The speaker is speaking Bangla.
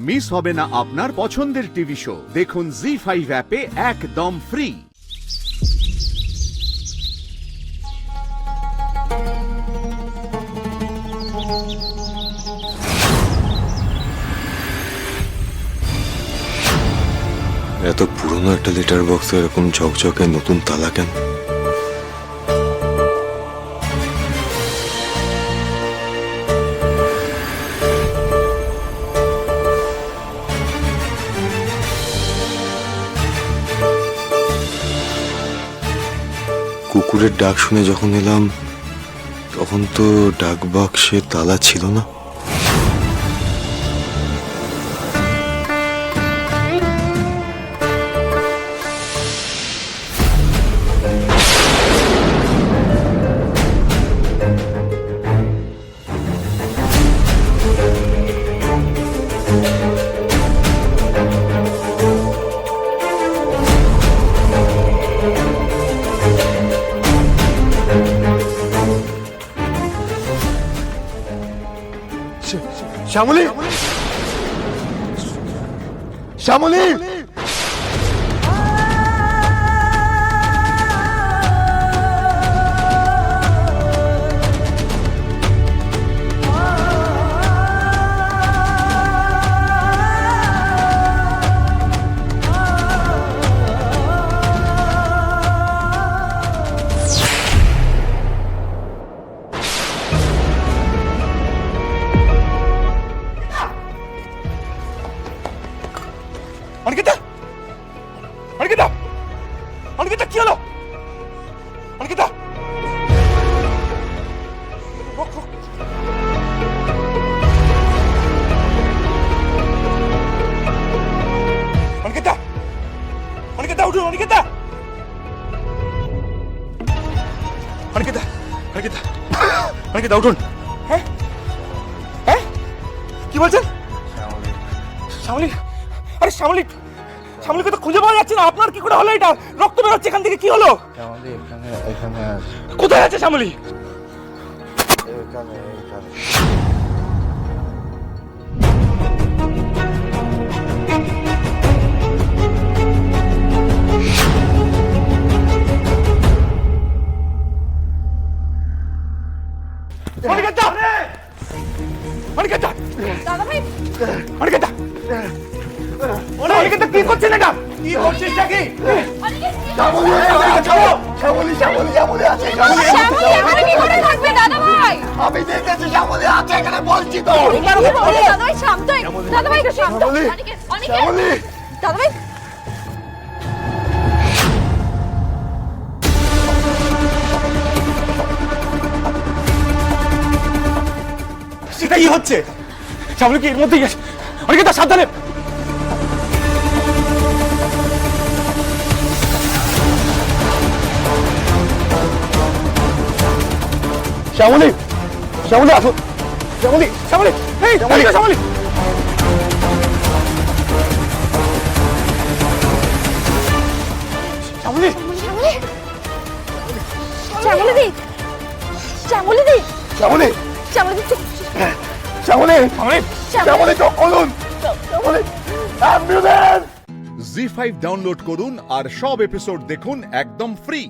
মিস হবে না আপনার পছন্দের টিভি শো। দেখুন জি5 অ্যাপে একদম ফ্রি। এত পুরনো একটা লেটার বক্সে এরকম ঝকঝকে নতুন তালা কেন? কুকুরের ডাক শুনে যখন এলাম তখন তো ডাক বাক্সে তালা ছিল না। শ্যামলী, শ্যামলী, অনিকেতা, অনিকেতা, অনিকেতা, কি হলো? অনিকেতা, অনিকেতা, অনিকেতা, উঠুন, অনিকেতা, অনিকেতা, অনিকেতা, অনিকেতা, উঠুন। হ্যাঁ, হ্যাঁ, কি বলছেন? শ্যামলী, আরে শ্যামলী, শ্যামলীকে তো খুঁজে পাওয়া যাচ্ছে না। আপনার কি করে হলো এটা? রক্ত বেরোচ্ছে এখান থেকে, কি হলো? শ্যামলী এখানে আছে। কোথায় আছে শ্যামলী? এখানে এখানে। অনিকেতা, অনিকেতা, দাদা ভাই, অনিকেতা, অনিকেতা, কি করছেন এটা? কি করছিস নাকি? শ্যামলী, শ্যামলী, শ্যামলী, শ্যামলী আছে, শ্যামলী, শ্যামলী এখানে কি করে থাকবে দাদা ভাই? আমি দেখেছি শ্যামলী আছে এখানে, বলছি তো। দাদা ভাই শান্ত, দাদা ভাই শান্ত। শ্যামলী, শ্যামলী, দাদা ভাই, সেটা কি হচ্ছে? শ্যামলী কি এর মধ্যেই আছে? অনিকেতা, সাবধানে। শ্যামলী, শ্যামলী, আসো। শ্যামলী, শ্যামলী, এই শ্যামলী, শ্যামলী, শ্যামলী, শ্যামলী, শ্যামলী দি, শ্যামলী দি, শ্যামলী, শ্যামলী দি, শ্যামলী, শ্যামলী, শ্যামলী, চোখ খুলুন। শ্যামলী, অ্যাম্বুলেন্স। জি5 ডাউনলোড করুন আর সব এপিসোড দেখুন একদম ফ্রি।